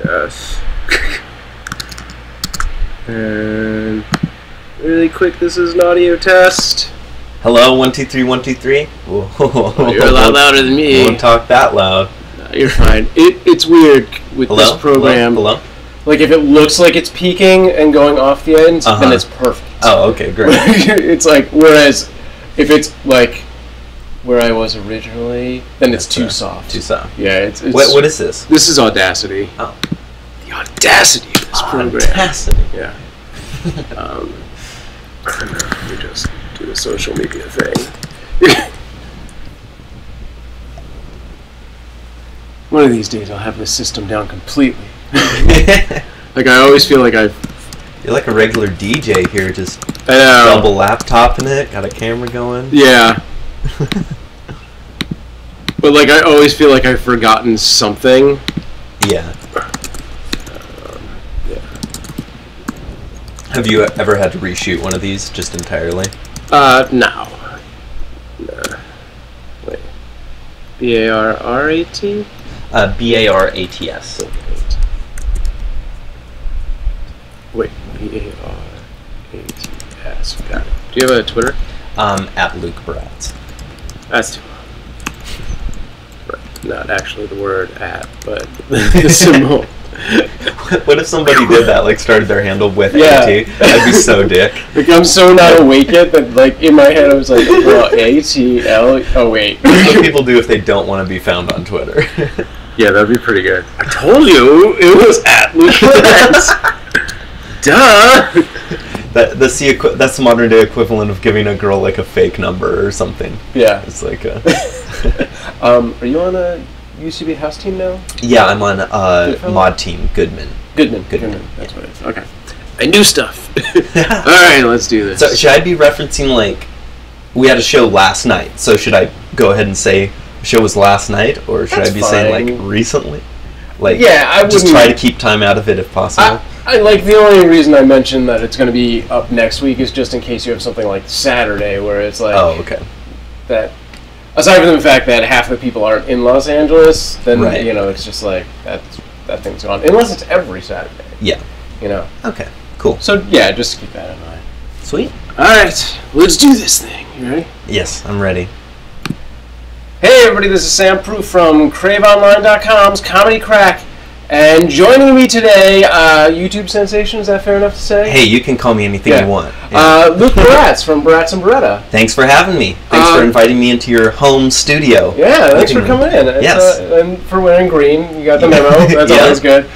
Yes. And really quick, this is an audio test. Hello, 1 2 3 1 2 3. Oh, you're a lot louder than me. Don't talk that loud. No, you're fine. It's weird with this program. Hello. Like if it looks like it's peaking and going off the ends, then it's perfect. Oh, okay, great. It's like, whereas if it's like where I was originally, then it's too soft. Too soft. Yeah, it's what is this? This is Audacity. Oh. The audacity of this program. Audacity. Yeah. Let me just do the social media thing. One of these days I'll have this system down completely. Like I always feel like You're like a regular DJ here, just I know. double laptop in it, got a camera going. Yeah. But like I always feel like I've forgotten something. Yeah. Yeah. Have you ever had to reshoot one of these just entirely? No. No. Wait. B-A-R-R-A-T? B-A-R-A-T-S. Wait, B-A-R-A-T-S. Got it. Do you have a Twitter? At Luke Barats. That's too long. Right. Not actually the word at, but the symbol. What if somebody did that, like started their handle with AT? That'd be so dick. Like I'm so not awake yet that like in my head I was like, well, A-T-L, oh wait. That's what people do if they don't want to be found on Twitter. Yeah, that'd be pretty good. I told you it was at Luke Barats. Duh! That's the modern day equivalent of giving a girl like a fake number or something. Yeah. It's like a... Are you on a UCB house team now? Yeah, I'm on mod team, Goodman. Goodman. That's what it is. Okay. I knew stuff. Alright, let's do this. So should I be referencing like, we had a show last night, so should I go ahead and say the show was last night, or should I be saying like recently? Like, yeah, I would just try to keep time out of it if possible. I like the only reason I mentioned that it's going to be up next week is just in case you have something like Saturday where it's like that. Aside from the fact that half the people aren't in Los Angeles, then you know it's just like that thing's gone. Unless it's every Saturday. Yeah. You know. Okay. Cool. So yeah, just keep that in mind. Sweet. All right, let's do this thing. You ready? Yes, I'm ready. Hey everybody, this is SamProof from CraveOnline.com's Comedy Crack. And joining me today, YouTube sensation, is that fair enough to say? Hey, you can call me anything you want. Yeah. Luke Barats from BaratsAndBereta. Thanks for having me. Thanks for inviting me into your home studio. Yeah, thanks for coming in. Yes. And for wearing green, you got the memo. That's always good.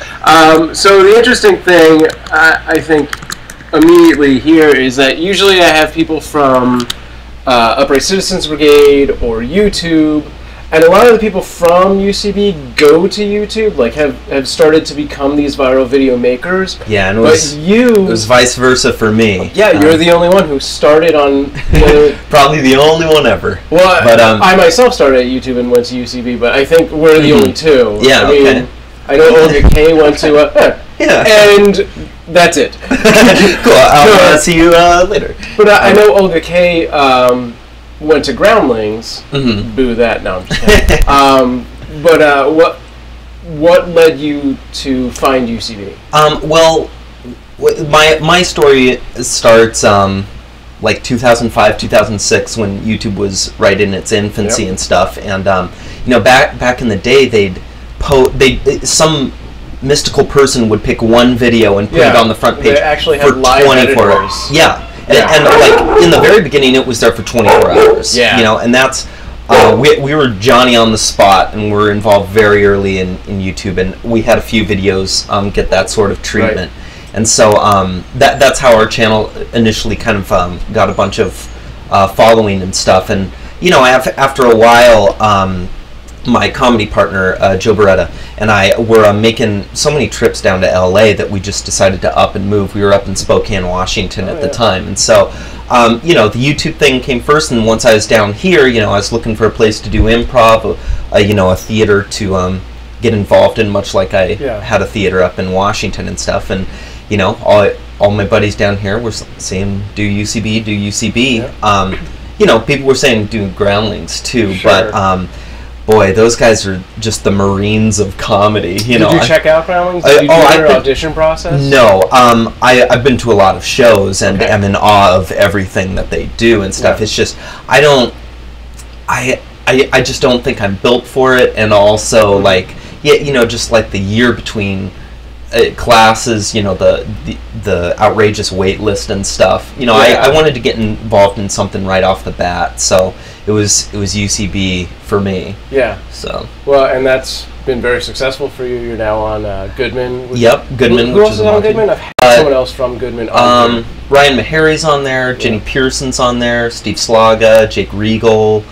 So the interesting thing, I think, immediately here is that usually I have people from Upright Citizens Brigade or YouTube. And a lot of the people from UCB go to YouTube, like have started to become these viral video makers. Yeah, and it was vice versa for me. Yeah, you're the only one who started on... probably the only one ever. Well, but, I myself started at YouTube and went to UCB, but I think we're the only two. Yeah, I mean, I know Olga K went to... and that's it. Cool, I'll see you later. But I know Olga K... went to Groundlings. Boo that. No, I'm just kidding. But what led you to find UCB? Well, my story starts like 2005, 2006 when YouTube was right in its infancy and stuff. And you know, back in the day, some mystical person would pick one video and put it on the front page. They actually had live 24 hours. Yeah. And like in the very beginning, it was there for 24 hours. Yeah. You know, and that's we were Johnny on the spot, and we're involved very early in YouTube, and we had a few videos get that sort of treatment, and so that's how our channel initially kind of got a bunch of following and stuff, and you know, after a while. My comedy partner, Joe Beretta, and I were making so many trips down to LA that we just decided to up and move. We were up in Spokane, Washington at the time. And so, you know, the YouTube thing came first, and once I was down here, you know, I was looking for a place to do improv, you know, a theater to get involved in, much like I had a theater up in Washington and stuff. And, you know, all my buddies down here were saying, do UCB, do UCB. You know, people were saying do Groundlings too, but... boy, those guys are just the Marines of comedy. You know, did you check out Groundlings? Did you do your audition process? No, I've been to a lot of shows and am in awe of everything that they do and stuff. It's just I just don't think I'm built for it, and also like you know, just like the year between classes, you know, the outrageous wait list and stuff. You know, I wanted to get involved in something right off the bat, so it was UCB for me. Yeah. So. Well, and that's been very successful for you. You're now on Goodman. Yep, Goodman. Who else is on Goodman? I've had someone else from Goodman on Ryan Meharry's on there. Jenny Pearson's on there. Steve Slaga, Jake Regal.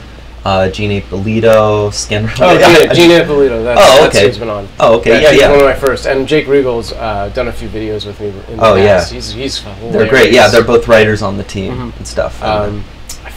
Gina Ippolito, Gina Ippolito. That's who's been on. Oh, okay. Yeah, he's one of my first. And Jake Regal's done a few videos with me in the past. He's hilarious. They're great. Yeah, they're both writers on the team and stuff. I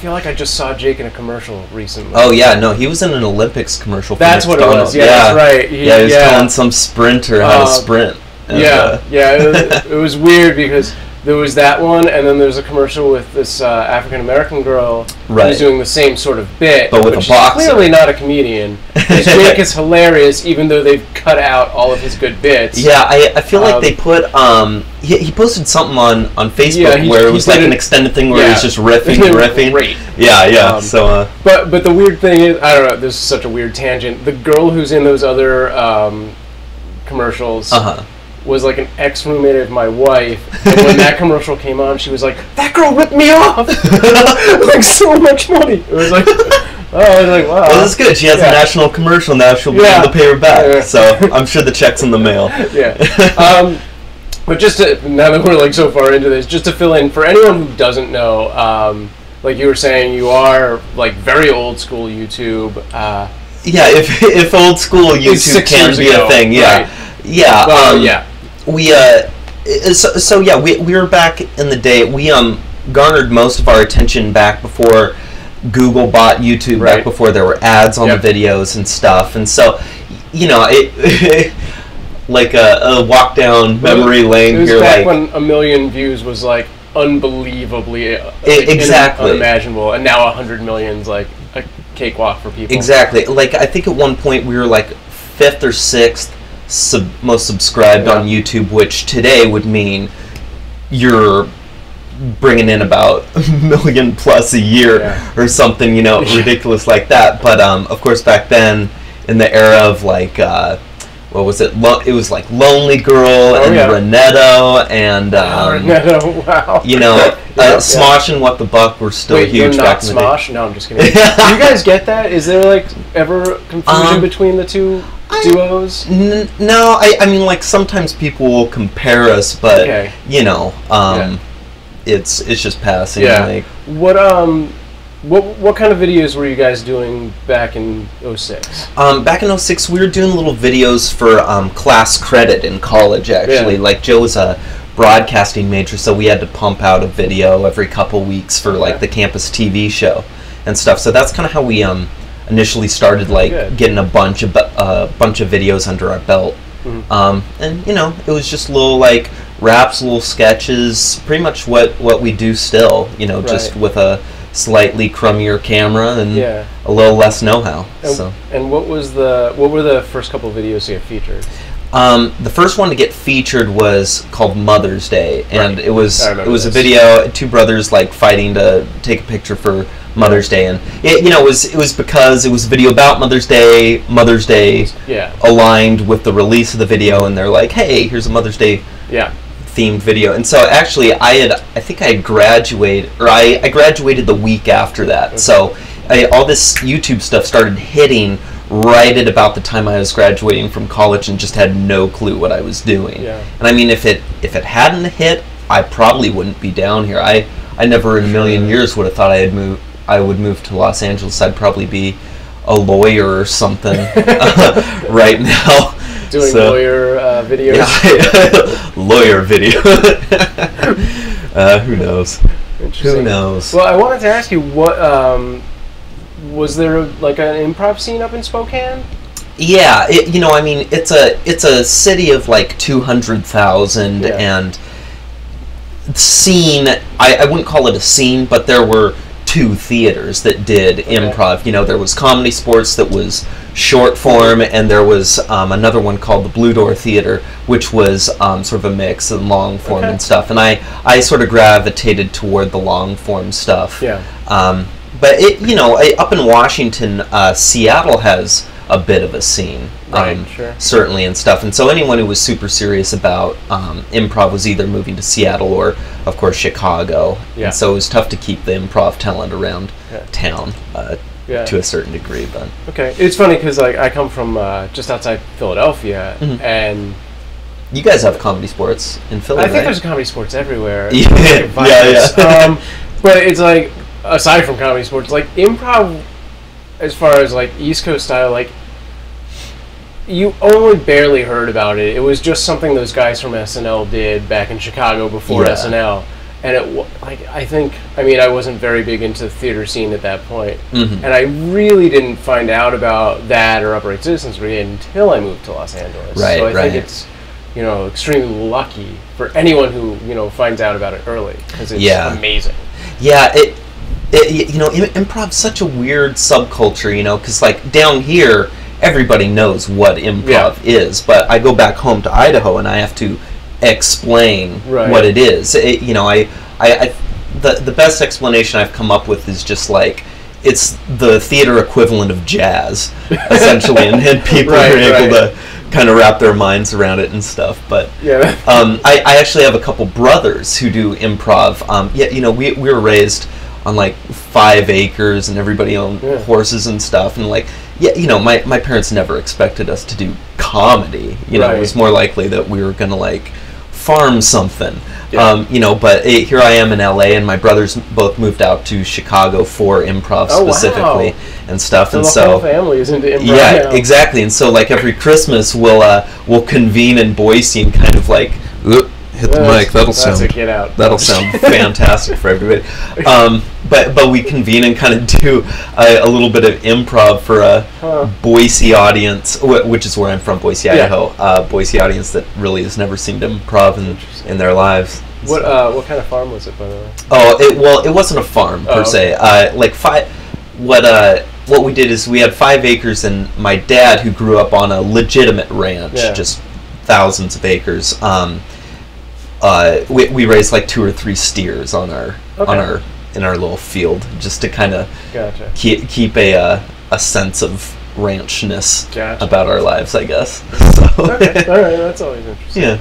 feel like I just saw Jake in a commercial recently. Oh yeah, no, he was in an Olympics commercial. That's what it was. Yeah, that's right. He was telling some sprinter how to sprint. And, it was weird because there was that one, and then there's a commercial with this African American girl who's doing the same sort of bit, but with a boxer. She's clearly not a comedian. Jake is hilarious, even though they've cut out all of his good bits. Yeah, I feel like they put he posted something on Facebook where it was like an extended thing where he was just riffing. Great. Yeah. So, but the weird thing is, I don't know. This is such a weird tangent. The girl who's in those other commercials. Was like an ex-roommate of my wife, and when that commercial came on, she was like, "That girl ripped me off, like so much money." It was like, I was like, wow. Well, that's good. She has a national commercial now. She'll be able to pay her back. So I'm sure the check's in the mail. But just to, now that we're like so far into this, just to fill in for anyone who doesn't know, like you were saying, you are like very old school YouTube. If old school YouTube can be a thing, we were back in the day. We garnered most of our attention back before Google bought YouTube, back before there were ads on the videos and stuff. And so, you know, it like a walk down memory lane. It was back when 1 million views was like unbelievably unimaginable, and now 100 million's like a cakewalk for people. Exactly. Like I think at one point we were like 5th or 6th most subscribed on YouTube, which today would mean you're bringing in about 1 million plus a year or something, you know, ridiculous like that. But of course back then, in the era of like what was it? It was like Lonely Girl and Renetto and Renetto, you know, Smosh and What the Buck were still huge back in the day. Smosh? No, I'm just kidding. Do you guys get that? Is there like ever confusion between the two duos? No, I mean, like sometimes people will compare us, but you know, it's just passing. Like, what kind of videos were you guys doing back in 06? Back in 06, we were doing little videos for class credit in college, actually. Like, Joe was a broadcasting major, so we had to pump out a video every couple weeks for, like, the campus TV show and stuff. So that's kind of how we initially started, like, getting a bunch of videos under our belt. And, you know, it was just little, like, raps, little sketches, pretty much what we do still, you know, just with a slightly crummier camera and a little less know-how. And what were the first couple of videos you have featured? The first one to get featured was called Mother's Day, and it was a video, two brothers like fighting to take a picture for Mother's Day, and it was because it was a video about Mother's Day aligned with the release of the video, and they're like, hey, here's a Mother's Day themed video. And so actually I graduated the week after that. So all this YouTube stuff started hitting right at about the time I was graduating from college and just had no clue what I was doing. And I mean, if it hadn't hit, I probably wouldn't be down here. I never in a million years would have thought I would move to Los Angeles. I'd probably be a lawyer or something right now. Doing lawyer videos? Lawyer video. Who knows? Who knows? Well, I wanted to ask you, what was there like an improv scene up in Spokane? Yeah, I mean, it's a city of like 200,000 and scene. I wouldn't call it a scene, but there were 2 theaters that did improv. You know, there was Comedy Sports that was short form, and there was another one called the Blue Door Theater, which was sort of a mix of long form and stuff. And I sort of gravitated toward the long form stuff. Yeah. But up in Washington, Seattle has a bit of a scene, certainly, and stuff. And so anyone who was super serious about improv was either moving to Seattle or, of course, Chicago. Yeah. And so it was tough to keep the improv talent around town to a certain degree. But okay, it's funny because like I come from just outside Philadelphia, and you guys have Comedy Sports in Philly. I think there's Comedy Sports everywhere. Yeah. But it's like, aside from Comedy Sports, like improv, as far as like East Coast style, like you only barely heard about it. It was just something those guys from SNL did back in Chicago before SNL, and I wasn't very big into the theater scene at that point, and I really didn't find out about that or Upright Citizens Brigade until I moved to Los Angeles. So I think it's extremely lucky for anyone who finds out about it early, because it's amazing. Yeah, improv's such a weird subculture, because like down here, everybody knows what improv is, but I go back home to Idaho and I have to explain what it is. The best explanation I've come up with is just like, it's the theater equivalent of jazz, essentially, and people are able to kind of wrap their minds around it and stuff. But I actually have a couple brothers who do improv. We were raised on like 5 acres, and everybody owned horses and stuff, and like my parents never expected us to do comedy. It was more likely that we were gonna like farm something. But here I am in LA, and my brothers both moved out to Chicago for improv specifically and stuff. So and the whole family is into improv. Yeah, exactly. And so like every Christmas we'll convene in Boise and kind of like hit the mic. That'll sound fantastic for everybody. But we convene and kind of do a little bit of improv for a Boise audience, which is where I'm from, Boise, Idaho. Boise audience that really has never seen improv in their lives. What kind of farm was it, by the way? Oh, it wasn't a farm per se. What we did is we had 5 acres, and my dad, who grew up on a legitimate ranch, just thousands of acres. We raised like 2 or 3 steers on our little field, just to kind of keep a sense of ranchness about our lives, I guess. So. Okay, all right, that's always interesting. Yeah,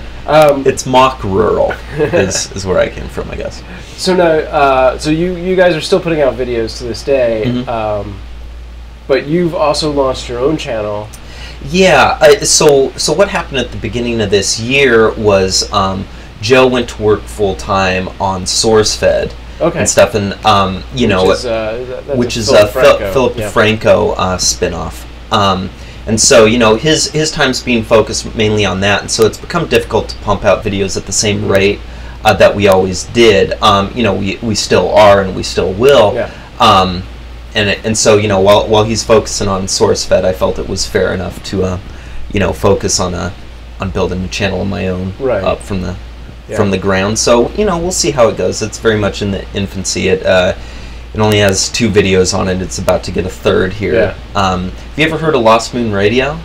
it's mock rural is where I came from, I guess. So now, so you guys are still putting out videos to this day, but you've also launched your own channel. Yeah. So what happened at the beginning of this year was Joe went to work full time on SourceFed and stuff, and which is a Philip DeFranco spinoff. And so his time's being focused mainly on that, and so it's become difficult to pump out videos at the same rate that we always did. We still are, and we still will. And so while he's focusing on SourceFed, I felt it was fair enough to focus on building a channel of my own up from the ground. So we'll see how it goes. It's very much in the infancy. It only has 2 videos on it. It's about to get a 3rd here. Have you ever heard of Lost Moon Radio?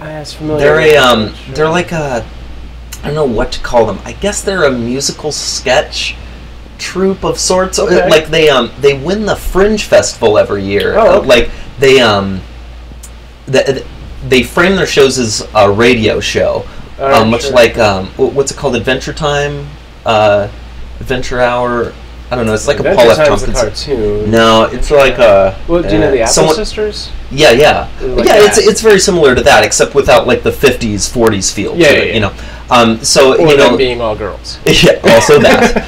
It's familiar. They're like a, I don't know what to call them. I guess they're a musical sketch troupe of sorts. Like they win the Fringe Festival every year. Like they frame their shows as a radio show. Much like what's it called, Adventure Time, Adventure Hour. I don't know. It's like a Paul F. Tompkins cartoon. No, it's like a. Well, do you know the Apple Sisters? Yeah. Like it's very similar to that, except without like the 50s, 40s feel to it. So or them being all girls. Yeah, also that.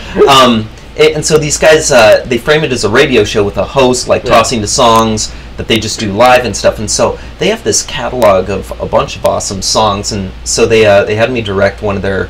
And so these guys, they frame it as a radio show with a host, like tossing to songs that they just do live and stuff. And so they have this catalog of a bunch of awesome songs. And so they had me direct one of their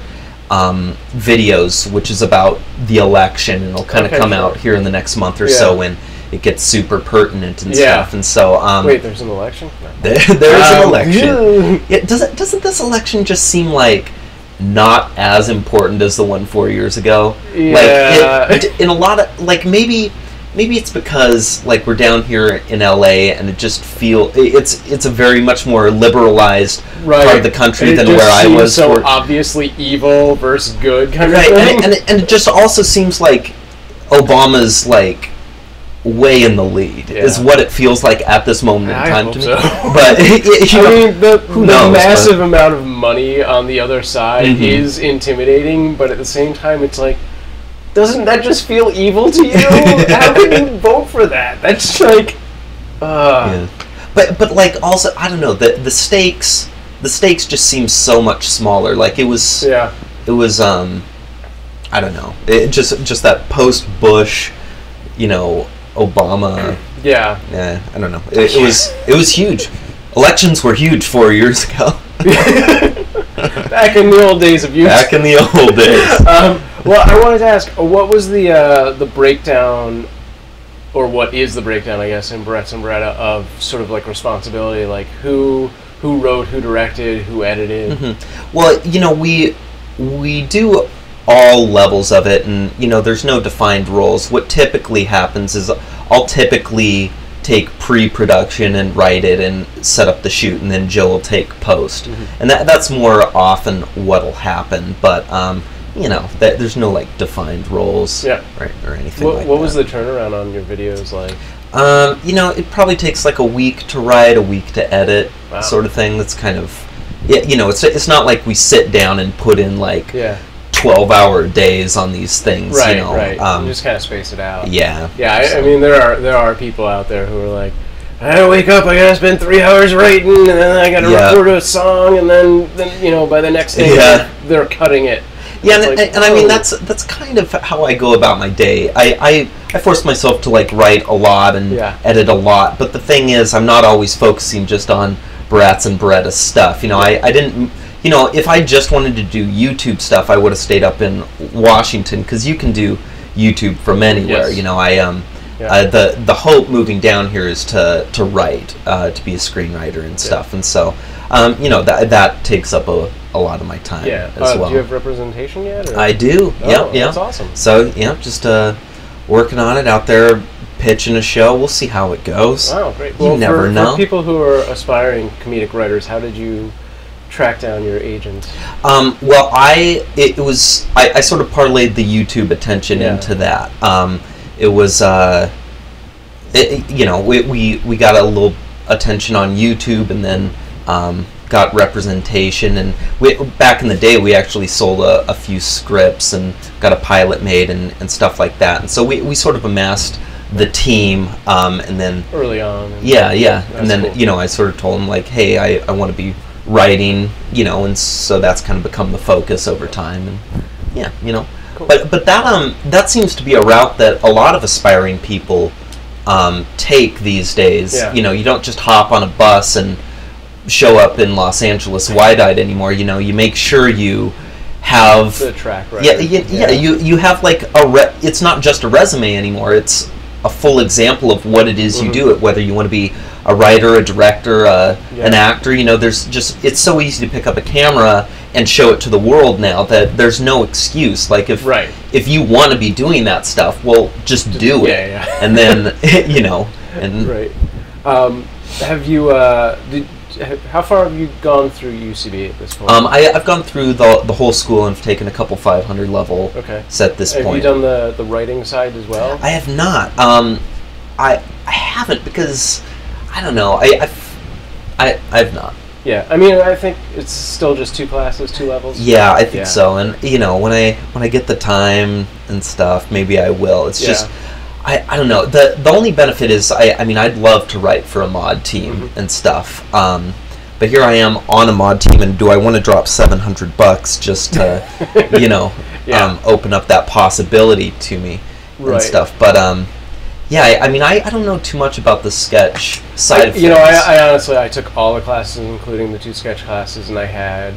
videos, which is about the election, and it'll kind of come out here in the next month or so when it gets super pertinent and stuff. And so wait, there's an election? There is an election. Doesn't this election just seem like not as important as the one 4 years ago? Yeah. Like in a lot of, like, maybe maybe it's because like we're down here in LA and it just it's a very much more liberalized part of the country than where I was. So obviously evil versus good kind of thing. And it just also seems like Obama's like way in the lead is what it feels like at this moment in time to me. So. But the massive amount of money on the other side is intimidating, but at the same time it's like, doesn't that just feel evil to you? How can you vote for that? That's like but like also I don't know, the stakes just seem so much smaller. Like it was I don't know. It just that post Bush, you know, Obama. Yeah, I don't know. It was huge. Elections were huge 4 years ago. Back in the old days of YouTube. Back in the old days. Well, I wanted to ask, what was the breakdown, or what is the breakdown, I guess, in Barats and Bereta of sort of like responsibility, like who wrote, who directed, who edited? Well, you know, we do all levels of it, and you know, there's no defined roles. What typically happens is I'll typically take pre-production and write it and set up the shoot, and then Jill will take post, and that's more often what'll happen. But you know, there's no like defined roles, right, or anything. What was the turnaround on your videos like? You know, it probably takes like a week to write, a week to edit, sort of thing. That's kind of, you know, it's not like we sit down and put in like 12-hour days on these things, right? You know, right. You just kind of space it out. Yeah. I mean, there are people out there who are like, I wake up, I gotta spend 3 hours writing, and then I gotta record a song, and then you know, by the next day they're cutting it. Yeah, and I mean that's kind of how I go about my day. I force myself to like write a lot and edit a lot, but the thing is, I'm not always focusing just on Barats and Bereta stuff. You know, I didn't. You know, if I just wanted to do YouTube stuff, I would have stayed up in Washington, because you can do YouTube from anywhere. You know, the hope moving down here is to write, to be a screenwriter and stuff, and so you know, that takes up a lot of my time as well. Do you have representation yet? Or? I do. Oh, that's awesome. So just working on it, out there pitching a show. We'll see how it goes. Wow, great. You never know. For people who are aspiring comedic writers, how did you track down your agent? Well, I sort of parlayed the YouTube attention into that. It was you know, we got a little attention on YouTube, and then got representation, and back in the day we actually sold a few scripts and got a pilot made and stuff like that, and so we sort of amassed the team, and then early on, and then cool. You know, I sort of told them like, hey, I want to be writing, you know, and so that's kind of become the focus over time, and you know, cool. but that seems to be a route that a lot of aspiring people take these days. You know, you don't just hop on a bus and show up in Los Angeles wide-eyed anymore. You know, you make sure you have the track record. You have like it's not just a resume anymore, it's a full example of what it is you do, it whether you want to be a writer, a director, an actor. You know, there's just, it's so easy to pick up a camera and show it to the world now that there's no excuse. Like if you want to be doing that stuff, well, just do it. And then you know, and have you how far have you gone through UCB at this point? I've gone through the whole school and have taken a couple 500 level at this point. Have you done the writing side as well? I have not. I haven't, because I don't know. I've not. Yeah, I mean, I think it's still just 2 classes, 2 levels. Yeah, I think so. And you know, when I get the time and stuff, maybe I will. It's just I don't know. The only benefit is I mean, I'd love to write for a mod team and stuff. But here I am on a mod team, and do I want to drop $700 just to you know, open up that possibility to me and stuff? But yeah, I mean, I don't know too much about the sketch side of things. You know, I honestly, I took all the classes, including the 2 sketch classes, and I had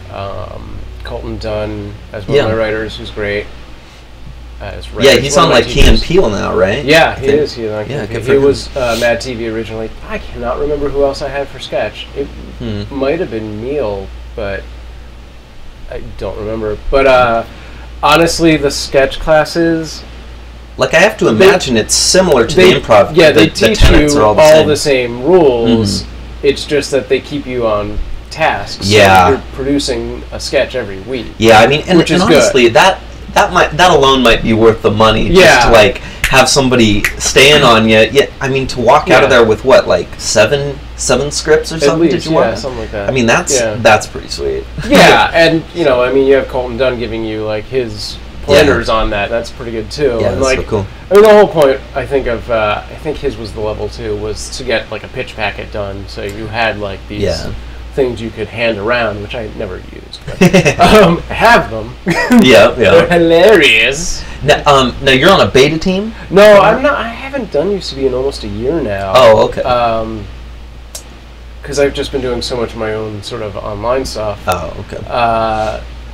Colton Dunn as one of my writers, who's great. He's on like Key and Peele now, right? Yeah, he is. He's on Key and Peele. He was Mad TV originally. I cannot remember who else I had for sketch. It might have been Neil, but I don't remember. But honestly, the sketch classes Like, I have to imagine it's similar to the improv. Yeah, they teach you all the same rules. It's just that they keep you on task. So you're producing a sketch every week. Yeah, I mean, and honestly, good. that alone might be worth the money. Just to, like, have somebody stand on you. Yeah, I mean, to walk out of there with what, like seven scripts or something? Least, did you want? Something like that. I mean, that's pretty sweet. Yeah, and you know, I mean, you have Colton Dunn giving you like his pointers on that. That's pretty good too. Yeah, and, that's like, so cool. I mean, the whole point I think his was the level 2 was to get like a pitch packet done, so you had like these things you could hand around, which I never used. But, I have them. They're hilarious. Now you're on a beta team? No, I'm not. I haven't done UCB in almost a year now. Oh, okay. Because I've just been doing so much of my own sort of online stuff. Oh, okay.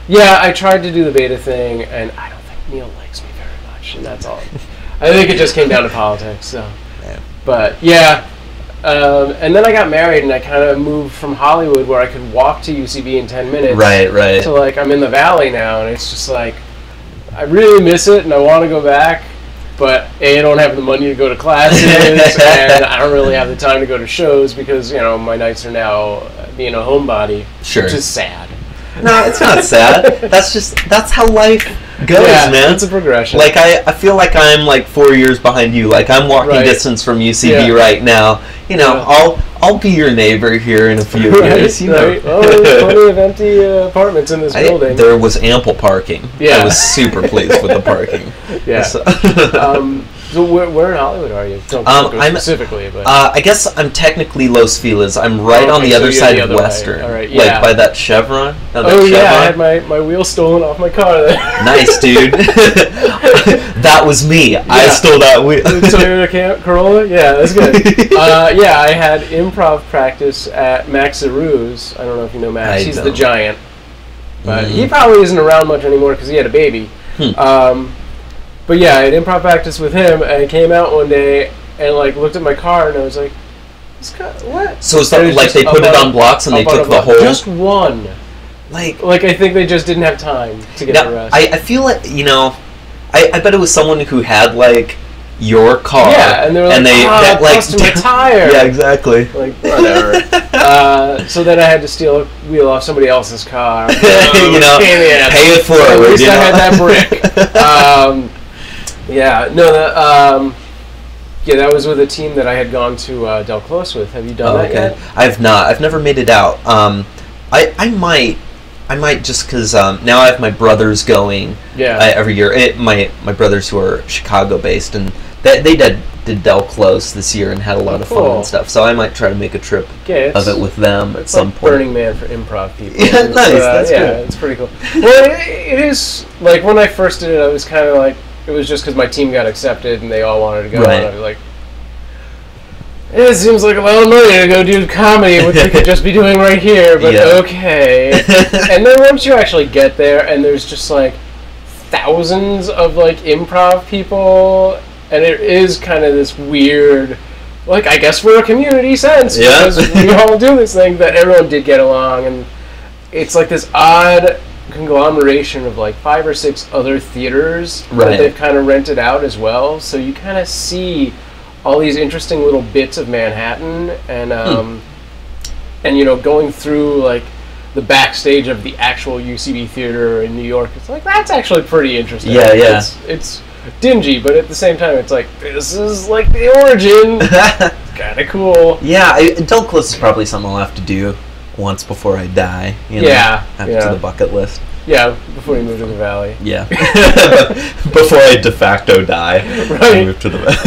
Yeah, I tried to do the beta thing, and I don't think Neil likes me very much, and that's all. I think it just came down to politics. So, but yeah. And then I got married, and I kind of moved from Hollywood, where I could walk to UCB in 10 minutes. Right. To like I'm in the Valley now, and it's just like I really miss it, and I want to go back, but I don't have the money to go to classes, and I don't really have the time to go to shows because my nights are now being a homebody, which is sad. No, it's not sad. That's how life goes, man. It's a progression. Like I feel like I'm like 4 years behind you. Like I'm walking distance from UCB right now. I'll be your neighbor here in a few years. Right. Oh, there's plenty of empty apartments in this building. There was ample parking. I was super pleased with the parking. So where in Hollywood are you? Don't go specifically, but I guess I'm technically Los Feliz. I'm right on the other side of Western, like by that Chevron. I had my wheel stolen off my car there. Nice, dude. That was me. I stole that wheel. Toyota Corolla. Yeah, that's good. I had improv practice at Max Zerou's. I don't know if you know Max. He's the giant, but he probably isn't around much anymore because he had a baby. But yeah, I had improv practice with him, and I came out one day and like looked at my car, and I was like, "What?" So it's like they put it on blocks and they took the whole. Just one. Like I think they just didn't have time to get the rest. I feel like I bet it was someone who had like your car. Yeah, and they were like, like customer tire. Yeah, exactly. Like whatever. So then I had to steal a wheel off somebody else's car. Pay it forward. At least I had that brick. That was with a team that I had gone to Del Close with. Have you done that yet? I have not. I've never made it out. I might just because now I have my brothers going every year. My brothers who are Chicago based, and they did Del Close this year and had a lot of fun and stuff. So I might try to make a trip of it with them at some point. Burning Man for improv people. Yeah, nice. That's good. It's pretty cool. Well, it is like when I first did it, I was kind of like. It was just because my team got accepted and they all wanted to go. Right. And I was like, it seems like a lot of money to go do comedy, which we could just be doing right here, but okay. And then once you actually get there and there's just like thousands of like improv people, and it is kind of this weird, like I guess we're a community sense because we all do this thing that everyone did get along, and it's like this odd conglomeration of like 5 or 6 other theaters that they've kind of rented out as well, so you kind of see all these interesting little bits of Manhattan, and going through like the backstage of the actual UCB theater in New York. It's like that's actually pretty interesting. It's dingy, but at the same time it's like this is like the origin. It's kind of cool. Del Close is probably something I'll have to do once before I die. Add it to the bucket list. Yeah, before you move to the Valley. Yeah. Before I de facto die. Right. Move to the Valley.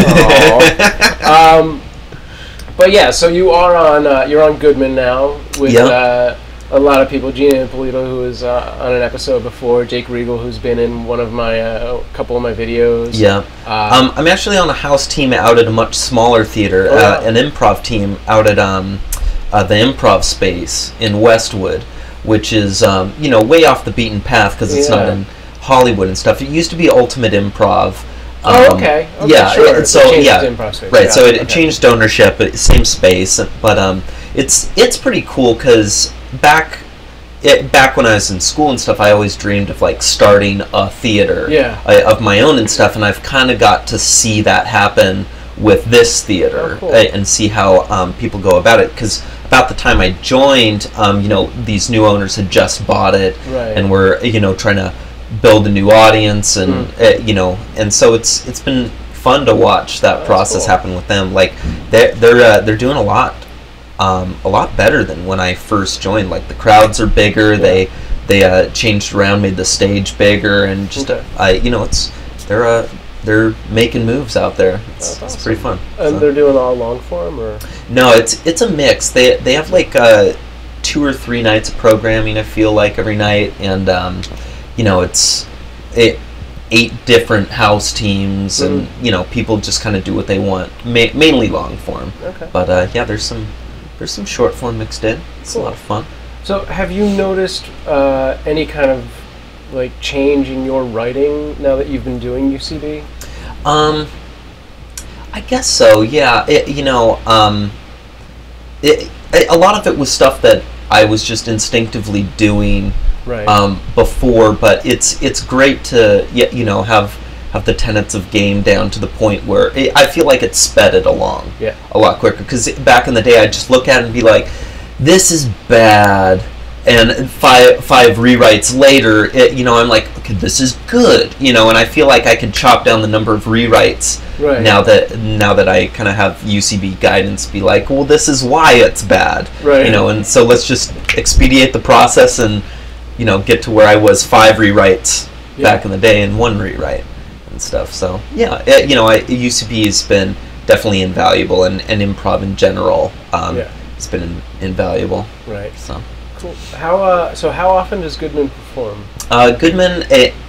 But yeah, so you are on you're on Goodman now with a lot of people. Gina Ippolito, who was on an episode before, Jake Regal, who's been in one of my couple of my videos. Yeah. I'm actually on a house team out at a much smaller theater, an improv team out at the Improv Space in Westwood, which is way off the beaten path because it's not in Hollywood and stuff. It used to be Ultimate Improv. Okay. Sure. So Improv Space. Right. So it changed ownership, but same space. But it's pretty cool because back back when I was in school and stuff, I always dreamed of like starting a theater of my own and stuff, and I've kind of got to see that happen with this theater and see how people go about it, because about the time I joined, you know, these new owners had just bought it and were, you know, trying to build a new audience, and you know, and so it's been fun to watch that process happen with them. Like they're doing a lot better than when I first joined. Like the crowds are bigger. They changed around, made the stage bigger, and just you know, they're making moves out there. It's pretty fun. And they're doing all long form, or no? It's a mix. They have like 2 or 3 nights of programming, I feel like, every night, and you know, it's 8 different house teams, and you know, people just kind of do what they want. Mainly long form, but yeah, there's some short form mixed in. It's a lot of fun. So, have you noticed any kind of like change in your writing now that you've been doing UCB? I guess so. Yeah. You know, a lot of it was stuff that I was just instinctively doing before, but it's great to you know, have the tenets of game down to the point where I feel like it sped it along a lot quicker, because back in the day I'd just look at it and be like, this is bad, and five rewrites later, you know, I'm like, okay, this is good, you know, and I feel like I can chop down the number of rewrites now that I kind of have UCB guidance, be like, well, this is why it's bad, you know, and so let's just expedite the process and, you know, get to where I was 5 rewrites back in the day and 1 rewrite and stuff. So yeah, you know, UCB has been definitely invaluable, and improv in general has been invaluable. So cool. How often does Goodman perform? Goodman,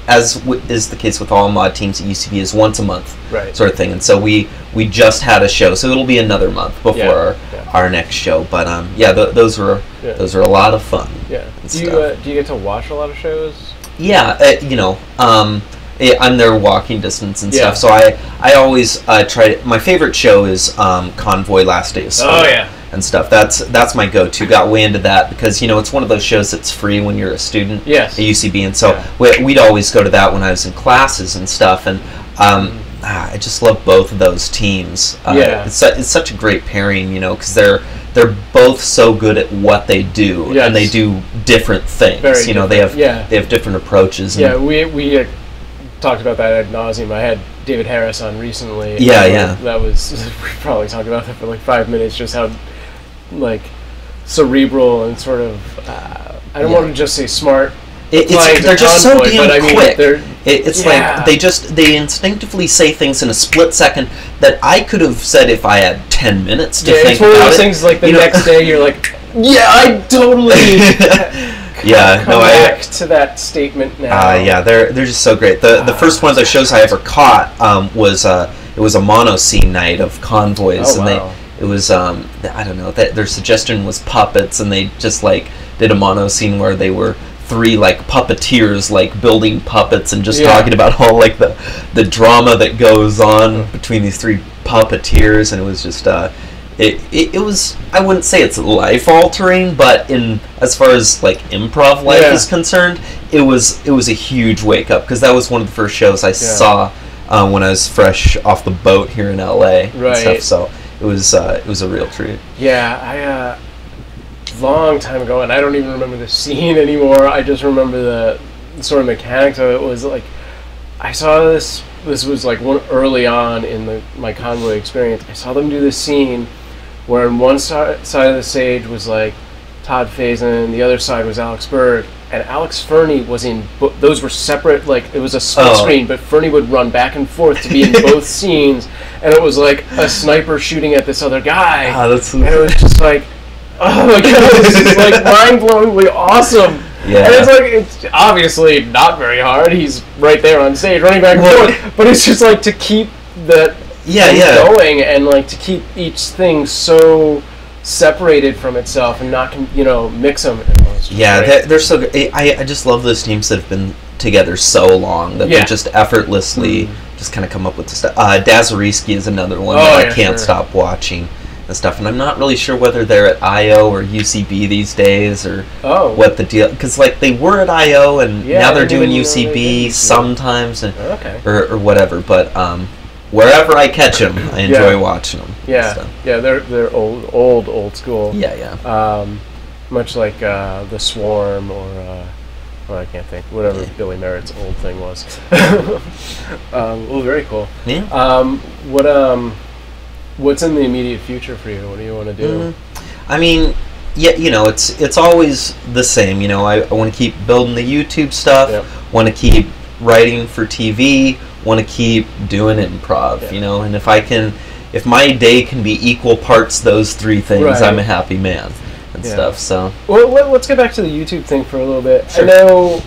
as is the case with all mod teams at UCB, is once a month, sort of thing. And so we just had a show, so it'll be another month before our next show. But yeah, those are a lot of fun. Yeah. Do you get to watch a lot of shows? Yeah. You know, I'm there walking distance and stuff. So I always try to. My favorite show is Convoy Last Day of School. Oh yeah. And stuff. That's my go-to. Got way into that because, you know, it's one of those shows that's free when you're a student at UCB, and so we'd always go to that when I was in classes and stuff. And I just love both of those teams. It's such a great pairing, you know, because they're both so good at what they do, and they do different things. You know, they have different approaches. And we talked about that ad nauseum. I had David Harris on recently. That was we probably talked about that for like 5 minutes. Just how like cerebral and sort of I don't want to just say smart. They're just so damn quick. It's like they instinctively say things in a split second that I could have said if I had 10 minutes to think about it. It's one of those things like the next day you're like, I totally come back to that statement now. They're just so great. The first one of those shows I ever caught was it was a mono scene night of Convoys, it was I don't know, their suggestion was puppets, and they just like did a mono scene where they were 3 like puppeteers like building puppets and just talking about all like the drama that goes on between these 3 puppeteers, and it was just it was, I wouldn't say it's life altering, but in as far as like improv life is concerned, it was a huge wake up, because that was one of the first shows I saw when I was fresh off the boat here in LA and stuff. So it was a real treat. I long time ago, and I don't even remember the scene anymore. I just remember the sort of mechanics of it. Was like I saw this was like one early on in my Convoy experience. I saw them do this scene where on one side of the stage was like Todd Faison, the other side was Alex Berg, and Alex Fernie was in those were separate, like it was a split screen, but Fernie would run back and forth to be in both scenes, and it was like a sniper shooting at this other guy, and it was just like, oh my god, this is like mind-blowingly awesome. And it's like, it's obviously not very hard, he's right there on stage running back and forth, but it's just like to keep that going, and like to keep each thing so separated from itself and not mix them. They're so good. I just love those teams that have been together so long that they just effortlessly just kind of come up with the stuff. Dazariski is another one that I can't stop watching, and stuff. And I'm not really sure whether they're at IO or UCB these days, or what the deal. Because like they were at IO, and now they're doing UCB sometimes, and, or whatever. But wherever I catch them, I enjoy watching them. Yeah, they're old school. Yeah. Much like the Swarm, or well, I can't think. Whatever Billy Merritt's old thing was. Well, very cool. Yeah. What's in the immediate future for you? What do you want to do? I mean, yeah, you know, it's always the same. You know, I want to keep building the YouTube stuff. Want to keep writing for TV. Want to keep doing improv. You know, and if my day can be equal parts those three things, I'm a happy man. And stuff. So well, let's get back to the YouTube thing for a little bit. Sure. I know,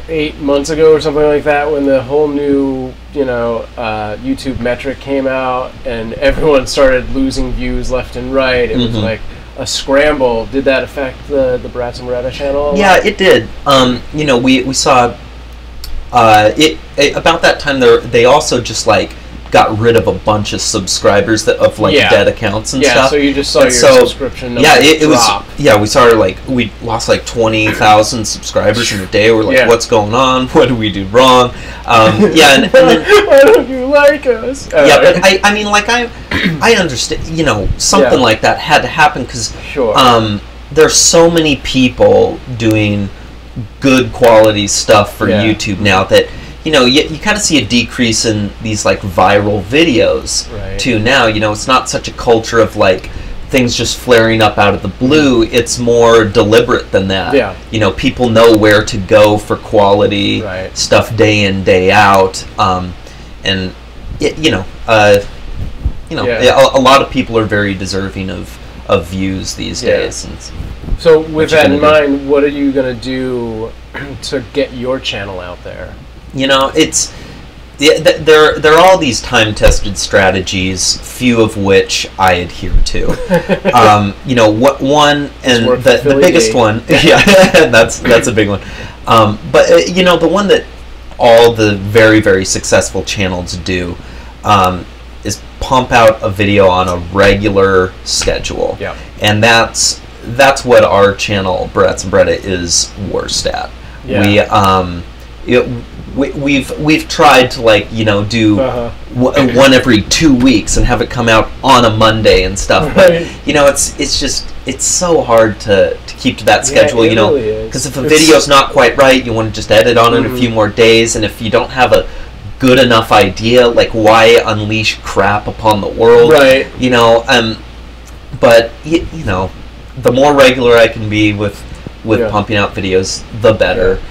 8 months ago or something like that, when the whole new YouTube metric came out and everyone started losing views left and right. It was like a scramble. Did that affect the Barats and Bereta channel? Yeah, it did. You know, we saw about that time. They also just like got rid of a bunch of subscribers of dead accounts and stuff. So you just saw your subscription number drop. We saw we lost like 20,000 subscribers in a day. We're like, what's going on? What do we do wrong? And then, why don't you like us? But I mean, like I understand. You know, something like that had to happen because there's so many people doing good quality stuff for YouTube now that. You know, you kind of see a decrease in these like viral videos too now. You know, it's not such a culture of like things just flaring up out of the blue. It's more deliberate than that. Yeah. You know, people know where to go for quality stuff day in, day out. And a lot of people are very deserving of views these days. And so with that in mind, what are you going to do to get your channel out there? You know, there are all these time-tested strategies, few of which I adhere to. You know, one and the biggest one, that's a big one. But you know, the one that all the very, very successful channels do is pump out a video on a regular schedule. Yeah. And that's what our channel Barats and Bereta is worst at. Yeah. We've tried to do one every 2 weeks and have it come out on a Monday and stuff, but you know it's so hard to keep to that schedule. You know, because if a video's not quite right, you want to just edit on it a few more days, and if you don't have a good enough idea, like why unleash crap upon the world? You know, but you know, the more regular I can be with pumping out videos, the better.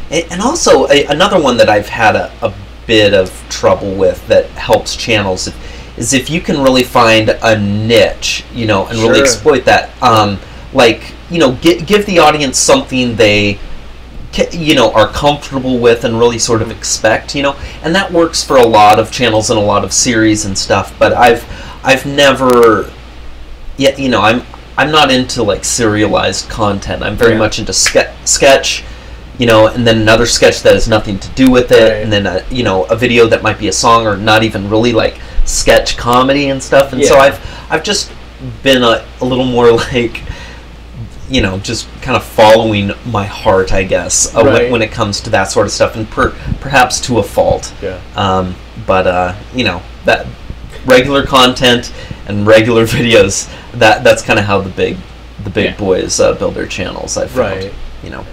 And also, another one that I've had a bit of trouble with that helps channels is if you can really find a niche, you know, and really exploit that. Like, you know, give the audience something they, you know, are comfortable with and really sort of expect, you know. And that works for a lot of channels and a lot of series and stuff. But I've never, you know, I'm not into like serialized content. I'm very much into sketch. You know, and then another sketch that has nothing to do with it, and then a video that might be a song or not even really like sketch comedy and stuff. And so I've just been a little more like, you know, just kind of following my heart, I guess, when it comes to that sort of stuff, and perhaps to a fault. But you know, that regular content and regular videos, that's kind of how the big boys build their channels. I've found, you know.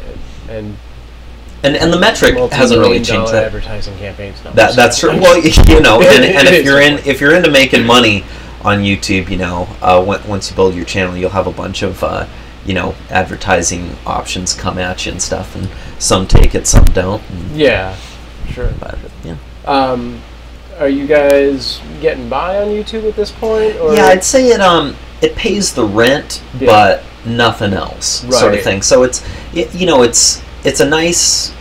And the metric hasn't really changed that. Advertising campaigns. That's true. Well, you know, and if you're into making money on YouTube, you know, once you build your channel, you'll have a bunch of you know, advertising options come at you and stuff, and some take it, some don't. Yeah, sure. But, yeah. Are you guys getting by on YouTube at this point? Or? Yeah, I'd say it pays the rent, but nothing else, sort of thing. So it's a nice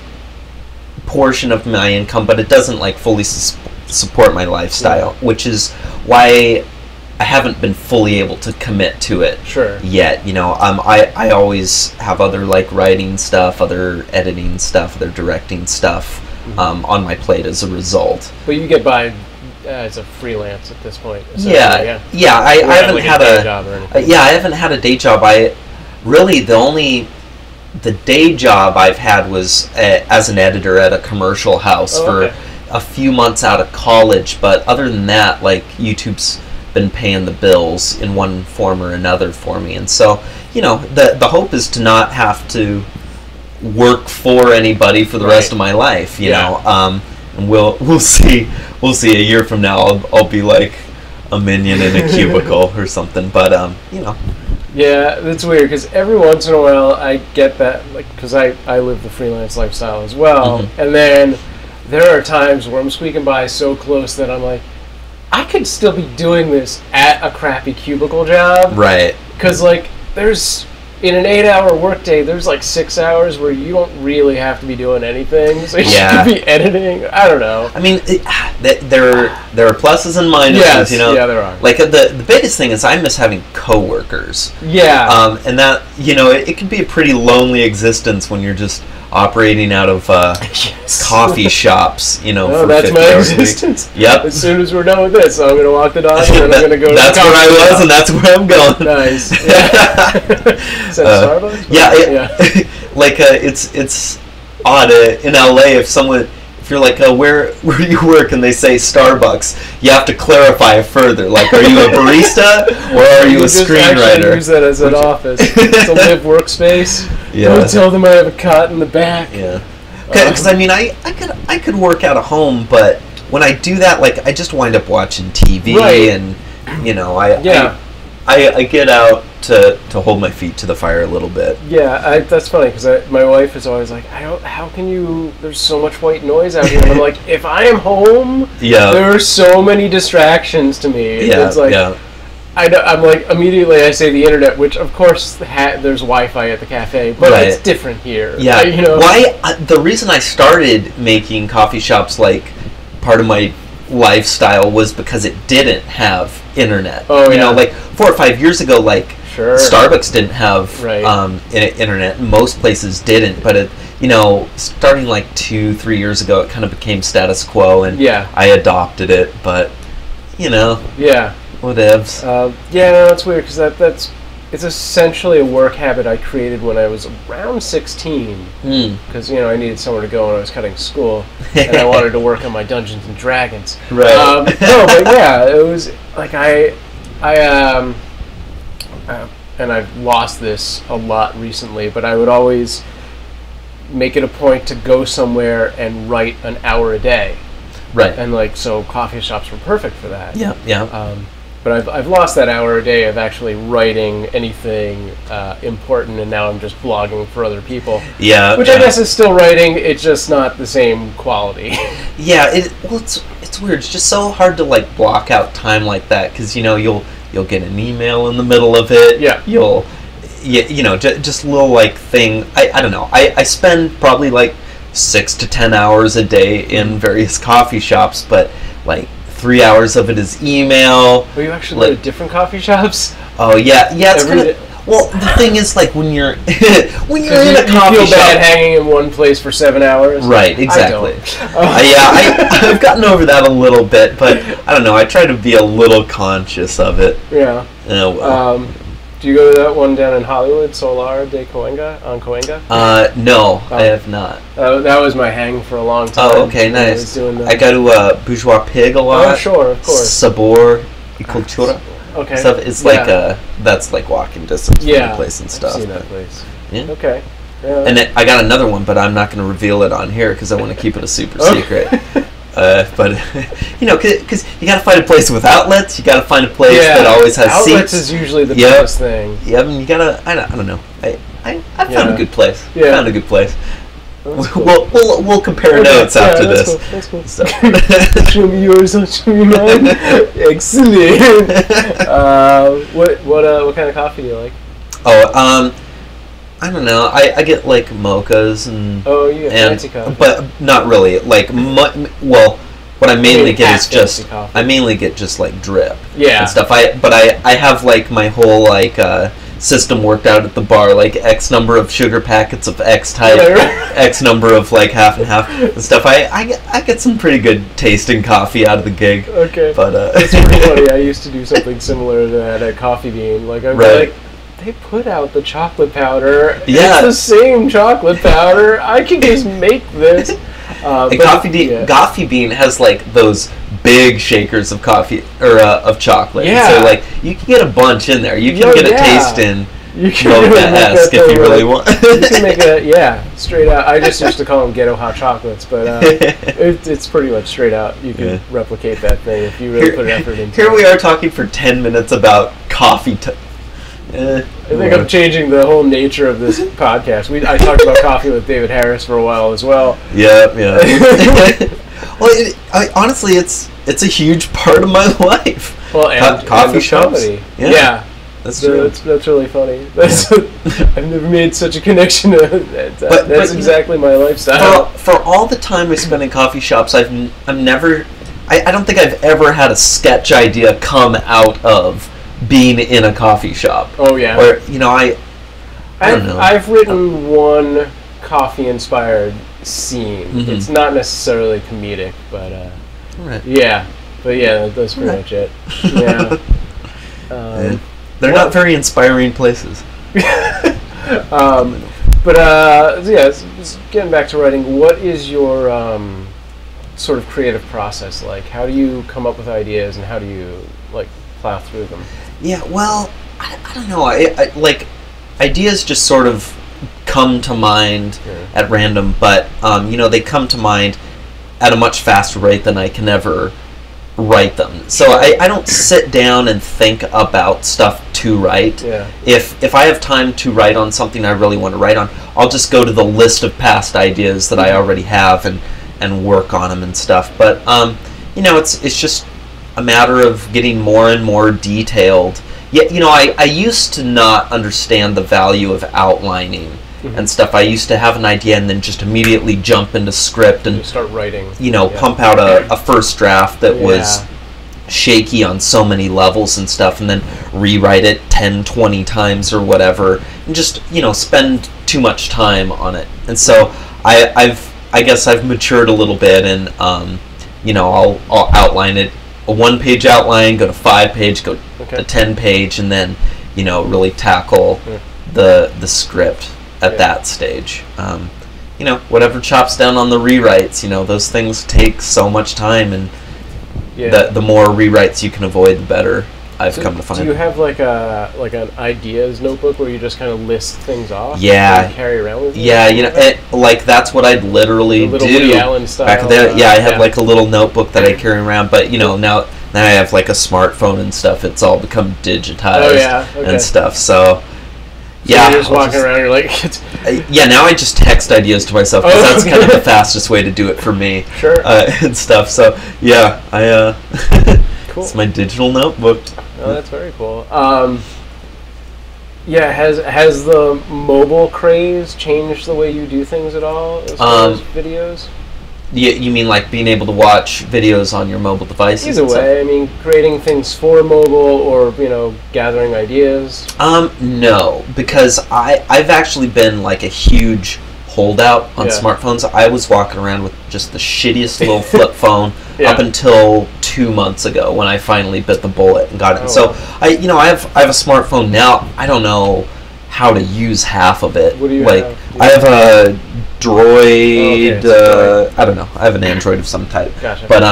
portion of my income, but it doesn't like fully support my lifestyle, which is why I haven't been fully able to commit to it yet. You know, I always have other like writing stuff, other editing stuff, other directing stuff on my plate as a result. But you get by it's a freelance at this point. Yeah. I haven't had a job or anything. I haven't had a day job. The day job I've had was as an editor at a commercial house for a few months out of college. But other than that, like, YouTube's been paying the bills in one form or another for me, and so, you know, the hope is to not have to work for anybody for the rest of my life, you know. And we'll see a year from now, I'll be like a minion in a cubicle or something, but you know. Yeah, that's weird, because every once in a while I get that, like, because I live the freelance lifestyle as well, and then there are times where I'm squeaking by so close that I'm like, I could still be doing this at a crappy cubicle job. Right. Because, like, there's, in an 8-hour workday, there's like 6 hours where you don't really have to be doing anything. So you should be editing. I don't know. I mean, there are pluses and minuses, you know. Yeah, there are. Like, the biggest thing is I miss having coworkers. Yeah. And that, you know, it can be a pretty lonely existence when you're just operating out of coffee shops, you know. No, that's my existence. Yep. As soon as we're done with this, I'm going to walk the dog and then I'm going to go to That's where I was, and that's where I'm going. Nice. Yeah. Is that Starbucks? Yeah. Like, it's odd in LA if you're like, where do you work, and they say Starbucks, you have to clarify it further. Like, are you a barista or are you a screenwriter? You use that as an office. It's a live workspace. Yeah. Don't tell them I have a cot in the back. Yeah. Because I mean, I could work out of home, but when I do that, like, I just wind up watching TV, and you know, I get out to hold my feet to the fire a little bit. Yeah, that's funny, because my wife is always like, how can you, there's so much white noise out here. And I'm like, if I am home, there are so many distractions to me. Yeah, it's like, I'm like, immediately I say the internet, which of course there's Wi-Fi at the cafe, but it's different here. Yeah, you know? The reason I started making coffee shops, like, part of my lifestyle was because it didn't have internet. You know, like 4 or 5 years ago, like, Starbucks didn't have internet. Most places didn't, but you know, starting like 2-3 years ago, it kind of became status quo, and I adopted it. But you know, whatevs. No, it's weird, because it's essentially a work habit I created when I was around 16, because you know, I needed somewhere to go when I was cutting school, and I wanted to work on my Dungeons and Dragons. Right. No, but yeah, it was like and I've lost this a lot recently, but I would always make it a point to go somewhere and write an hour a day. Right. And like, so coffee shops were perfect for that. Yeah. But I've lost that hour a day of actually writing anything important, and now I'm just blogging for other people. Yeah. Which I guess is still writing, it's just not the same quality. Yeah, it's weird. It's just so hard to like block out time like that, because you know, you'll get an email in the middle of it. Yeah. You know, just little like thing. I don't know. I spend probably like 6 to 10 hours a day in various coffee shops, but like 3 hours of it is email. Well, you actually go to different coffee shops? Oh yeah. It's kind of. Well, the thing is, like, when you're in a coffee you feel shop, bad hanging in one place for 7 hours. Right, exactly. I've gotten over that a little bit, but I don't know. I try to be a little conscious of it. Yeah. Do you go to that one down in Hollywood, Solar de Coenga, on Coenga? No, I have not. That was my hang for a long time. Oh, okay, nice. I go to Bourgeois Pig a lot. Oh, sure, of course. Sabor y Cultura. Okay. Stuff. It's like that's like walking distance from the place and stuff. I've seen that place. Yeah. Okay. Yeah. And I got another one, but I'm not going to reveal it on here because I want to keep it a super secret. But you know, because you got to find a place with outlets. You got to find a place that always has seats. Outlets is usually the biggest thing. Yeah, I mean, you gotta. I don't know. I found a good place. Yeah. Found a good place. Cool. We'll compare notes after this. Cool. That's cool. So. Show me yours, I'll show you mine. Excellent. What kind of coffee do you like? Oh, I don't know. I get like mochas and fancy coffee, but not really. Like what I mainly get is just coffee. I mainly get just like drip and stuff. But I have like my whole like system worked out at the bar, like X number of sugar packets of X type, X number of like half and half and stuff. I get some pretty good tasting coffee out of the gig. Okay, but it's pretty funny. I used to do something similar to that at Coffee Bean. Like I'd be like, they put out the chocolate powder. Yeah, it's the same chocolate powder. I can just make this. Coffee Bean has like those big shakers of coffee or of chocolate. Yeah. So like you can get a bunch in there. You can get a taste in. You can Mocha-esque if you really want. You can make straight out. I just used to call them ghetto hot chocolates, but it's pretty much straight out. You can replicate that thing if you really put effort into it. Here we are talking for 10 minutes about coffee. I think I'm changing the whole nature of this podcast. I talked about coffee with David Harris for a while as well. Yeah. Well, honestly, it's a huge part of my life. Well, and coffee shops. Comedy. Yeah, that's true. That's really funny. I've never made such a connection. That's exactly my lifestyle. For all the time I spend in coffee shops, I don't think I've ever had a sketch idea come out of being in a coffee shop. Oh yeah. Or I don't know. I've written one coffee-inspired scene. Mm-hmm. It's not necessarily comedic, but that's pretty much it. Yeah. They're not very inspiring places. Getting back to writing, what is your sort of creative process like? How do you come up with ideas, and how do you plow through them? Yeah, well, I don't know. I like ideas just sort of come to mind at random, but they come to mind at a much faster rate than I can ever write them. So I don't sit down and think about stuff to write. Yeah. If I have time to write on something I really want to write on, I'll just go to the list of past ideas that I already have and work on them and stuff. But it's just a matter of getting more and more detailed. Yeah, I used to not understand the value of outlining and stuff. I used to have an idea and then just immediately jump into script and start writing. Pump out a first draft that was shaky on so many levels and stuff, and then rewrite it 10, 20 times or whatever, and just spend too much time on it. And so I guess I've matured a little bit, and I'll outline it. A 1-page outline, go to 5-page, go to 10-page, and then really tackle the script at that stage. Whatever chops down on the rewrites, those things take so much time, and the more rewrites you can avoid, the better. I've come to find. Do you have an ideas notebook where you just kind of list things off? Yeah. And carry around with you? Yeah, that's what I'd literally do. Woody Allen style. Back there, I had a little notebook that I carry around, but now I have a smartphone and stuff. It's all become digitized and stuff. So you're just walking around. You're like, now I just text ideas to myself because that's kind of the fastest way to do it for me. Sure. And stuff. So cool. It's my digital notebook. Oh, that's very cool. Has the mobile craze changed the way you do things at all as far as videos? You mean being able to watch videos on your mobile devices? Either way, I mean, creating things for mobile or, gathering ideas? No, because I've actually been a huge holdout on smartphones. I was walking around with just the shittiest little flip phone up until 2 months ago when I finally bit the bullet and got it. So I have a smartphone now. I don't know how to use half of it. What do you have? I have a Droid. I don't know. I have an Android of some type. Gotcha. But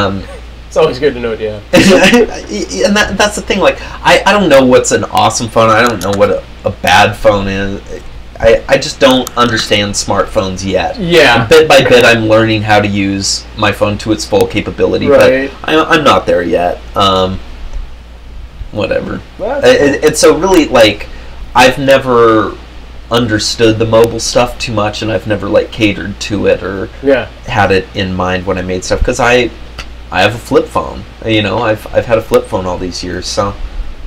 it's always good to know what you have. And that's the thing. I don't know what's an awesome phone. I don't know what a bad phone is. I just don't understand smartphones yet. Yeah. And bit by bit, I'm learning how to use my phone to its full capability, right. But I'm not there yet. Whatever. It's so really I've never understood the mobile stuff too much, and I've never catered to it or had it in mind when I made stuff, because I have a flip phone. I've had a flip phone all these years, so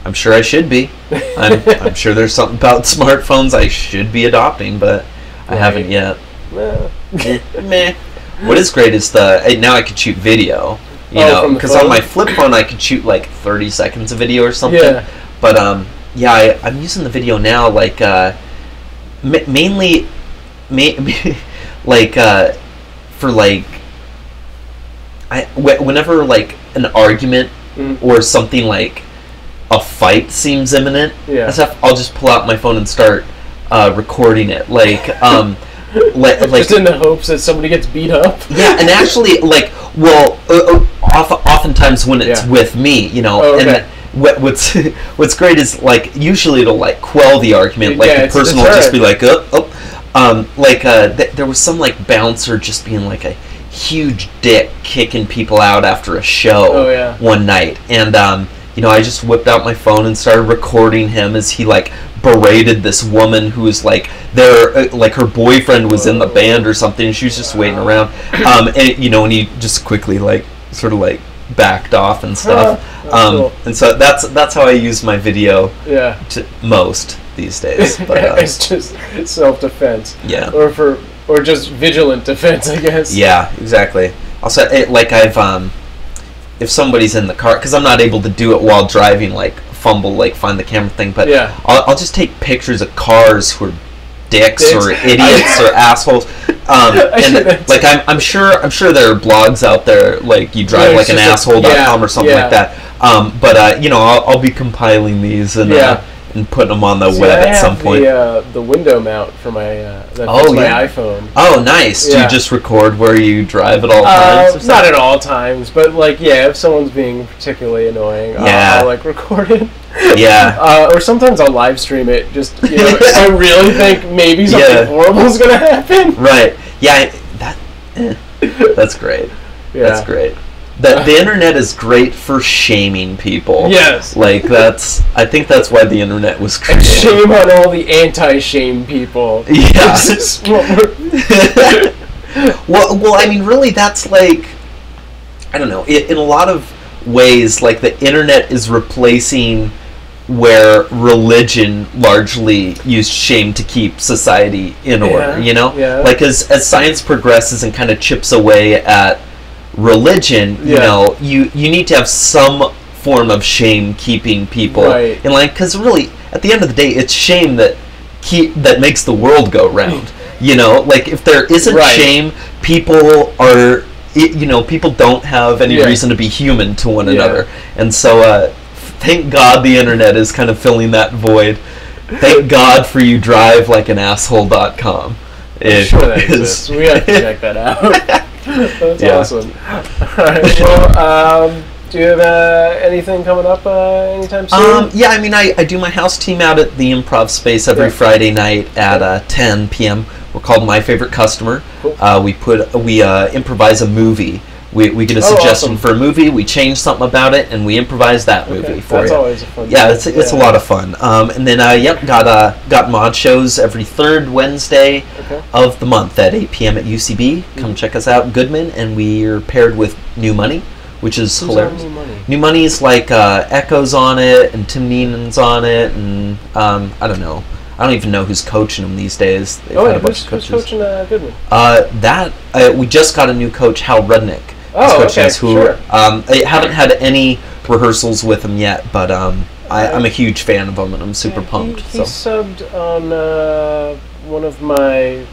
I'm sure I should be. I'm sure there's something about smartphones I should be adopting, but I haven't yet. Meh. What is great is now I can shoot video. Because on my flip phone I could shoot 30 seconds of video or something. Yeah. But yeah, I'm using the video now, like, mainly, like, for, like, whenever, like, an argument or something like a fight seems imminent, I'll just pull out my phone and start recording it, like just in the hopes that somebody gets beat up. Yeah, and actually, like, well, oftentimes when it's with me, you know, and what's great is, like, usually it'll, like, quell the argument, like, the person will just be like, there was some, like, bouncer just being like a huge dick kicking people out after a show one night, and you know, I just whipped out my phone and started recording him as he, like, berated this woman who was, like, there, like, her boyfriend was in the band or something, and she was just waiting around, and, you know, and he just quickly, like, sort of, like, backed off and stuff, cool. And so that's how I use my video to most these days. But, it's just self-defense. Yeah. Or just vigilant defense, I guess. Yeah, exactly. Also, like, I've, if somebody's in the car, because I'm not able to do it while driving, like, fumble, like, find the camera thing, but I'll just take pictures of cars who are dicks or idiots or assholes, and, like, I'm sure there are blogs out there, like, you drive like an asshole.com or something like that, but, you know, I'll be compiling these and putting them on the web at some point. The window mount for my my iPhone. Oh, nice. Do you just record where you drive at all times? Not at all times, but, like, if someone's being particularly annoying, I'll, like, record it. Yeah. Or sometimes I'll live stream it. Just, you know, I really think maybe something horrible is gonna happen. Right. Yeah. That's great. Yeah. That's great. The internet is great for shaming people. Yes. Like, I think that's why the internet was created. And shame on all the anti-shame people. Yeah. well, I mean, really, that's, like, I don't know, in a lot of ways, like, the internet is replacing where religion largely used shame to keep society in order, you know? Yeah. Like, as science progresses and kind of chips away at religion, you know, you need to have some form of shame keeping people in line, because really, at the end of the day, it's shame that makes the world go round. You know, like, if there isn't shame, people are, you know, people don't have any reason to be human to one another, and so thank God the internet is kind of filling that void. Thank God for you drive like an asshole.com. I'm sure that exists. We have to check that out. That's awesome. Alright, well, do you have anything coming up anytime soon? Yeah, I mean, I do my house team out at the Improv space every Friday night at 10 p.m. We're called My Favorite Customer. Cool. We improvise a movie. We get a suggestion for a movie, we change something about it, and we improvise that movie for you. That's always a fun it's a lot of fun. And then, got mod shows every third Wednesday of the month at 8 p.m. at UCB. Come check us out, Goodman, and we're paired with New Money, which is hilarious. New Money's like Echo's on it, and Tim Neenan's on it, and I don't know. I don't even know who's coaching them these days. Who's coaching Goodman? We just got a new coach, Hal Rudnick. I haven't had any rehearsals with him yet, but I'm a huge fan of him, and I'm super pumped. He subbed on one of my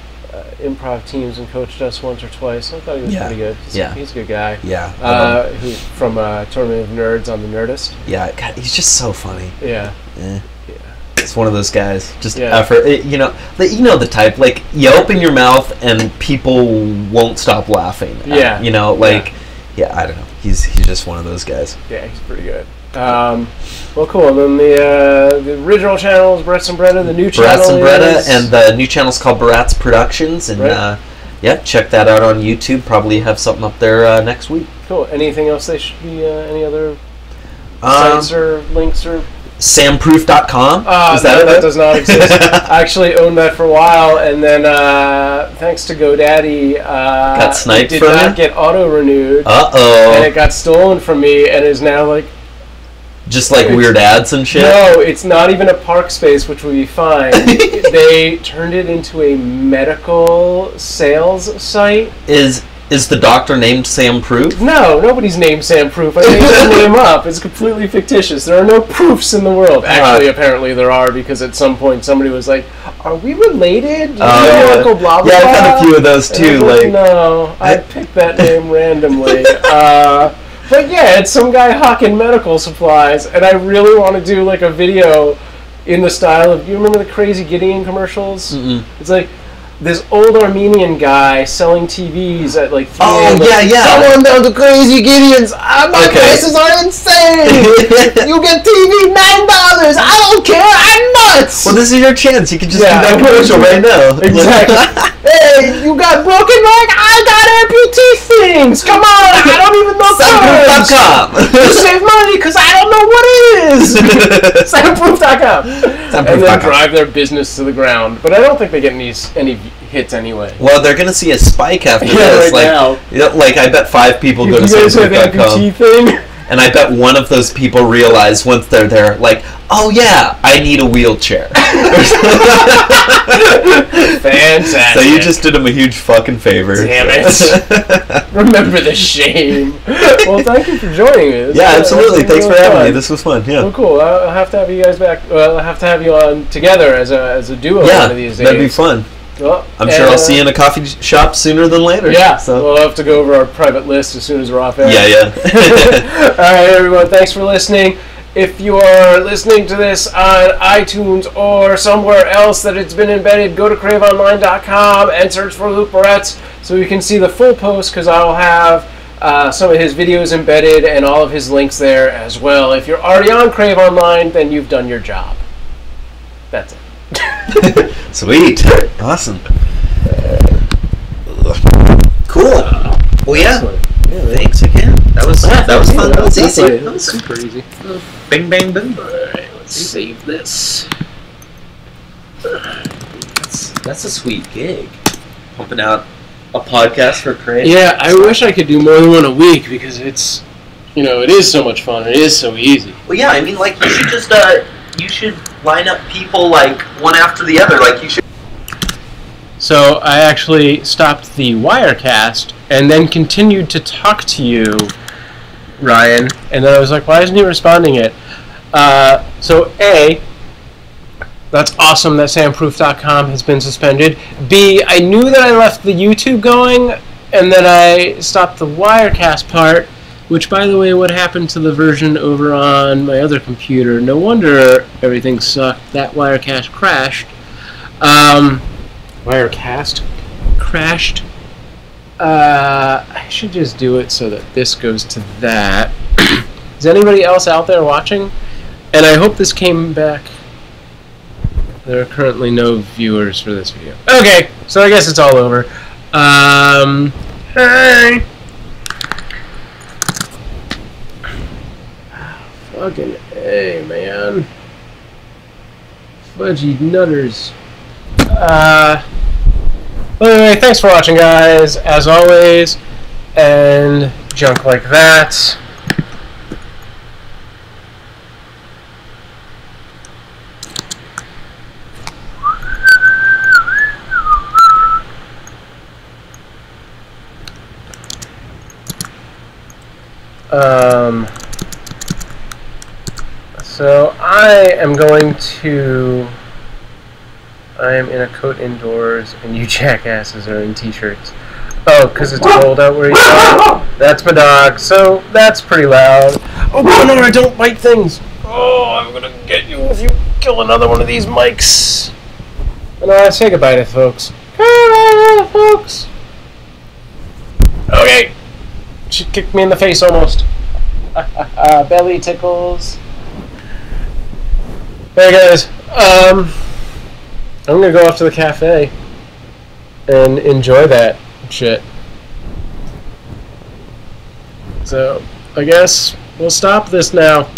improv teams and coached us once or twice. I thought he was pretty good. He's a good guy. Yeah. Who from Tournament of Nerds on the Nerdist. Yeah, God, he's just so funny. Yeah. It's one of those guys. Just effort. You know the type. Like, you open your mouth and people won't stop laughing. You know, like, I don't know. He's just one of those guys. Yeah, he's pretty good. Well, cool. And then the original channel is BaratsAndBereta. The new channel BaratsAndBereta, and the new channel's called Barats Productions. And check that out on YouTube. Probably have something up there next week. Cool. Anything else? They should be any other sites or links or. SamProof.com? That does not exist. I actually owned that for a while, and then thanks to GoDaddy, got sniped it did not get auto-renewed. And it got stolen from me, and is now like... Just like weird ads and shit? No, it's not even a park space, which would be fine. They turned it into a medical sales site. Is the doctor named SamProof? No, nobody's named SamProof. I made his name up. It's completely fictitious. There are no proofs in the world. Actually, apparently there are, because at some point somebody was like, "Are we related? Uncle blah blah." Yeah, I've had a few of those too. Like, no, I picked that name randomly. But yeah, it's some guy hawking medical supplies, and I really want to do like a video in the style of, you remember the Crazy Gideon commercials? Mm-mm. It's like this old Armenian guy selling TVs at like 3 a.m. Yeah. Someone down to Crazy Gideon's. My prices are insane. You get TV $9. I don't care. I'm nuts. Well, this is your chance. You can just do that commercial right now. Exactly. Hey, you got broken leg? I got amputee things. Come on. I don't even know SamProof.com. You save money because I don't know what it is. SamProof.com. And then drive their business to the ground. But I don't think they get any hits anyway. Well, they're gonna see a spike after this. Right now. Like I bet 5 people go to SamProof.com. Thing? And I bet one of those people realize once they're there, like, oh yeah, I need a wheelchair. Fantastic. So you just did him a huge fucking favor. Damn it. Remember the shame. Well, thank you for joining me. Yeah, absolutely. Thanks for having me. This was fun. Yeah. Well, cool. I'll have to have you guys back. Well, I'll have to have you on together as a duo one of these days. That'd be fun. Well, I'm sure I'll see you in a coffee shop sooner than later. Yeah, so we'll have to go over our private list as soon as we're off air. Yeah. All right, everyone. Thanks for listening. If you are listening to this on iTunes or somewhere else that it's been embedded, go to craveonline.com and search for Luke Barats so you can see the full post, because I'll have some of his videos embedded and all of his links there as well. If you're already on Crave Online, then you've done your job. That's it. Sweet. Awesome. Cool. Well, yeah. Thanks again. That was fun. That was easy. That was super easy. Bing, bang, boom. Alright, let's save this. That's a sweet gig. Pumping out a podcast for Crave. Yeah, I wish I could do more than one a week, because it's, it is so much fun. It is so easy. Well, yeah, I mean, like, you should just, you should line up people, like, one after the other. Like, you should. So I actually stopped the Wirecast and then continued to talk to you, Ryan, and then I was like, why isn't he responding yet? So A, that's awesome that SamProof.com has been suspended. B, I knew that I left the YouTube going, and then I stopped the Wirecast part, which, by the way, what happened to the version over on my other computer? No wonder everything sucked. That Wirecast crashed. Wirecast crashed. I should just do it so that this goes to that. Is anybody else out there watching? And I hope this came back. There are currently no viewers for this video. Okay, so I guess it's all over. Hey! Fucking A, man. Fudgy nutters. Anyway, thanks for watching, guys, as always, and junk like that. So I am going to... I am in a coat indoors, and you jackasses are in t-shirts. Oh, because it's cold out where you are? That's my dog, so that's pretty loud. Oh, no, I don't bite things. Oh, I'm going to get you if you kill another one of these mics. And say goodbye to folks. Goodbye, folks. Okay. She kicked me in the face almost. Belly tickles. Hey, guys. I'm gonna go off to the cafe and enjoy that shit. So, I guess we'll stop this now.